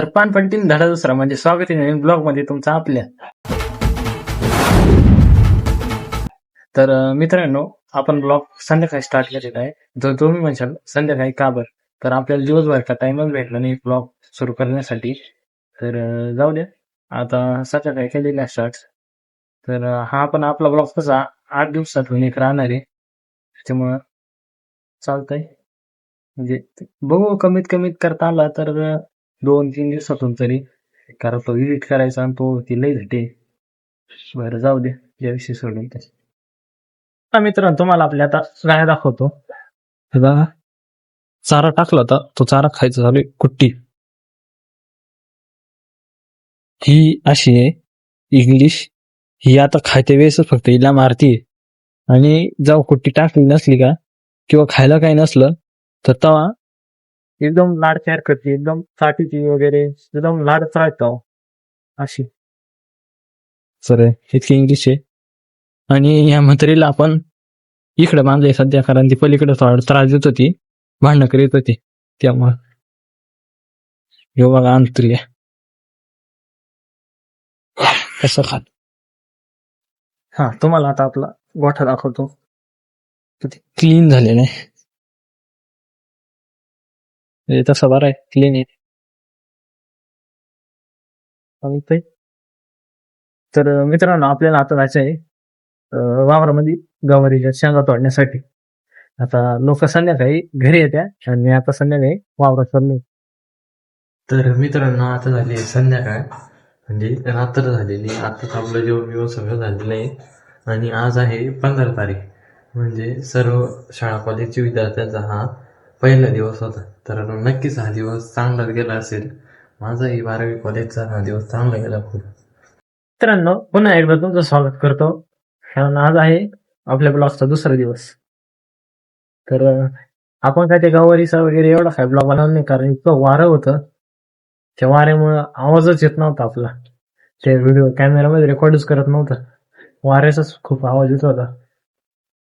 तर पानपट्टीन धडा दुसरा म्हणजे स्वागत आहे नवीन ब्लॉग मध्ये तुमचं आपल्या. तर मित्रांनो, आपण ब्लॉग संध्याकाळी स्टार्ट केलेला आहे. जर तुम्ही म्हणशाल संध्याकाळी का बरं, तर आपल्याला दिवसभरचा टाइमच भेटला नाही ब्लॉग सुरू करण्यासाठी. तर जाऊ द्या, आता संध्याकाळी केलेला स्टार्ट. तर हा पण आपला ब्लॉग कसा 8 दिवसातून एक राहणार आहे, त्याच्यामुळं चालतंय. म्हणजे बघू, कमीत कमीत करता आला तर 2-3 दिवसातून तरी, कारण तो एडिट करायचा आणि तो ती लई झटे. बरं जाऊ दे, याविषयी सोडून. मित्रांनो, तुम्हाला आपल्या आता गाय दाखवतो. हे बघा, चारा टाकला होता, तो चारा खायचा चालू आहे. कुट्टी ही अशी आहे इंग्लिश. ही आता खायच्या वेळेस फक्त हिला मारतीये, आणि जेव्हा कुट्टी टाकली नसली का किंवा खायला काही नसलं तर तेव्हा एकदम लाड तयार करते, एकदम चाटीची वगैरे, एकदम लाडच राहतो अशी. सर इतकी इंग्लिश आहे. आणि ह्या म्हातारीला आपण इकडे बांधले सध्या, कारण ती पलीकडे थोडा त्रास देत होती, भांडणं करीत होती, त्यामुळे. हे बघा अंतरी कसं खात. हा, तुम्हाला आता आपला गोठा दाखवतो. क्लीन झालेला आहे, तसा बरा आहे, क्लीन आहे. तर मित्रांनो, आपल्याला आता जायचं आहे वावरामध्ये गवारीच्या शेंगा तोडण्यासाठी. आता लोक संध्याकाळी घरी येत्या आणि आता संध्याकाळी वावरात चालले. तर मित्रांनो, आता झाली आहे संध्याकाळ, म्हणजे रात्र झालेली. आताच आपलं जेवण बिवण सगळं झालेलं आहे. आणि आज आहे 15 तारीख, म्हणजे सर्व शाळा कॉलेजच्या विद्यार्थ्यांचा हा पहिला दिवस होता. तर नक्कीच हा दिवस चांगला गेला असेल. माझाही 12वी कॉलेजचा हा दिवस चांगला गेला खूप. मित्रांनो, पुन्हा एकदा तुमचं स्वागत करतो, कारण आज आहे आपल्या ब्लॉगचा दुसरा दिवस. तर आपण काय ते गवारीचा वगैरे एवढा काय ब्लॉग बनवला नाही, कारण इतकं वारं होतं. त्या वाऱ्यामुळं आवाजच येत नव्हता आपला. ते व्हिडिओ कॅमेरामध्ये रेकॉर्डच करत नव्हतं, वाऱ्याचाच खूप आवाज येत होता,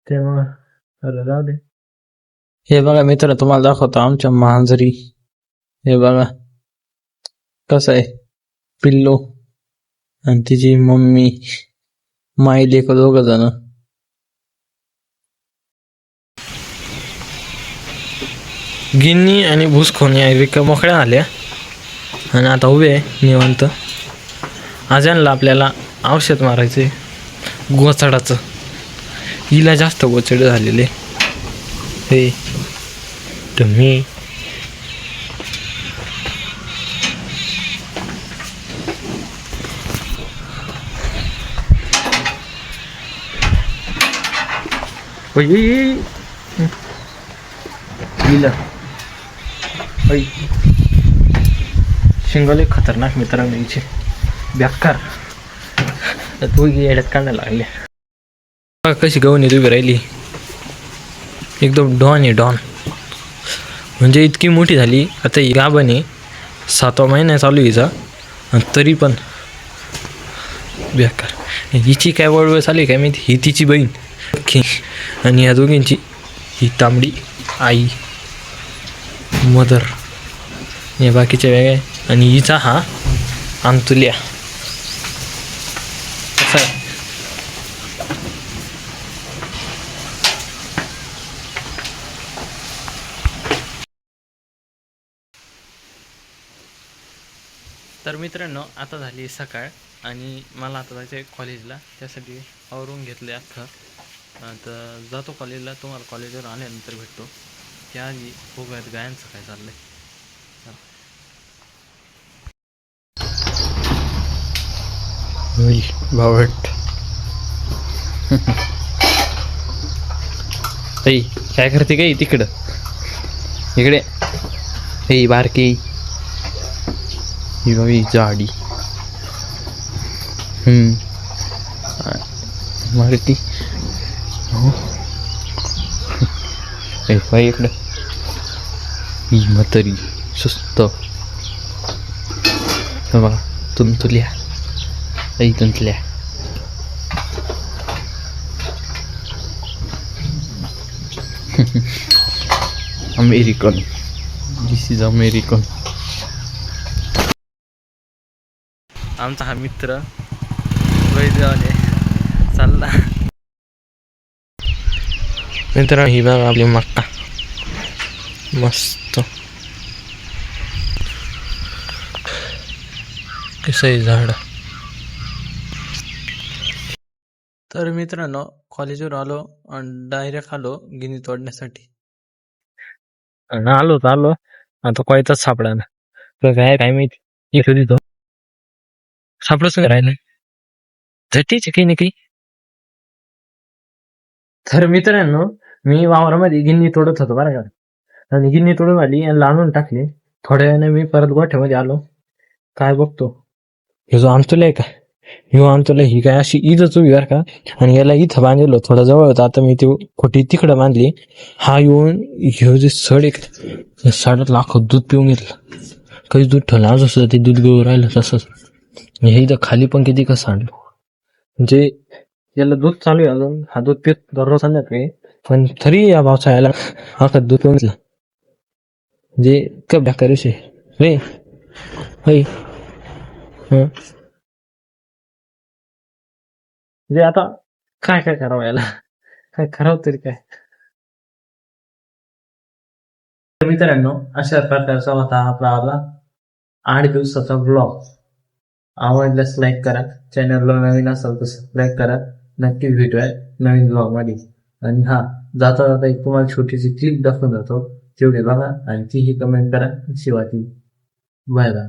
त्यामुळं जाऊ दे. हे बघा मित्र, तुम्हाला दाखवतो आमच्या मांजरी. हे बघा कसं आहे, पिल्लो आणि तिची मम्मी, माई लेक, दोघ जण. गिन्नी आणि भुसखोन या रिका मोकळ्या आल्या आणि आता उभे आहे निवांत. आज यांना आपल्याला औषध मारायचे गोचाडाचं. हिला जास्त गोचड झालेले. हे तुम्ही शिंगले खतरनाक मित्रांनो, हिचे बेकार तू येड्यात काढायला लागले. कशी गवणी उभी राहिली, एकदम डॉन आहे, डॉन. म्हणजे इतकी मोठी झाली आता. ही गाभण आहे, 7वा महिना चालू हिचा, तरी पण बेकार. हिची काय वळवळ चालली काय माहिती. ही तिची बहीण आणि या दोघींची ही तांबडी आई, मदर. हे बाकीच्या वेगळ्या. आणि हिचा हा अंतुल्या. कसा आहे, तर मित्रांनो, आता झाली सकाळ आणि मला आता जायचं आहे कॉलेजला. त्यासाठी आवरून घेतलं अख्खं. तर जातो कॉलेजला. तुम्हाला कॉलेजवर आल्यानंतर भेटतो. त्याआधी बघूयात गायांचं काय चाललंय. भावट काय करते काय तिकडं, इकडे. हे बारकी ही बाबी जाडी मारती. बाई इकडं ही म्हातारी सुस्त. बघा तुंतुल्या, आई तुंतल्या. American, this is American. आमचा हा मित्र वैद्यवाले चालला. मित्र ही बघा आपली मक्का मस्त कसं आहे झाड. तर मित्रांनो कॉलेजवर आलो आणि डायरेक्ट आलो गिनी तोडण्यासाठी. आलो आता कोयताच सापडा ना. तर काय माहिती शोधी तो सापडच राहिलं झटीच काही ना काही. तर मित्रांनो मी वावरामध्ये गिन्नी तोडत होतो बरं का, आणि गिन्नी तोडून आली आणि लावून टाकली. थोड्या वेळाने मी परत गोठ्यामध्ये आलो. काय बघतो हे जो आमतुला आहे का, ह्यो आमतुला ही काय अशी इथंच उभी बरं का, आणि याला इथं बांधलेलो थोडा जवळ होता. आता मी ती खोटी तिकडं बांधली. हा येऊन ह्यो जे सड आहे त्या सडात लाखो दूध पिऊन घेतलं. काहीच दूध ठेवलं अजून सुद्धा ते दूध गळून राहिलं तसंच. हे इथं खाली पण किती कसं आणलं म्हणजे याला दूध चालू आहे अजून. हा दूध पित दररोज संध्याकाळी, पण तरी या पावसाळ्याला हा दूध पिऊन घेतलं म्हणजे इतकं बेकार विषय रे. म्हणजे आता काय करावं याला, काय करावं तरी काय. तर मित्रांनो अशा प्रकारचा होता आपला 8 दिवसाचा ब्लॉग. आवडल्यास लाईक करा, चॅनलला नवीन असाल तर सबस्क्राईब करा. नक्की भेटूया नवीन ब्लॉग मध्ये. आणि हा जाता जाता एक तुम्हाला छोटीशी क्लिप दाखवून जातो, तेवढे बघा आणि तीही कमेंट करा. शिवाय बाय बाय.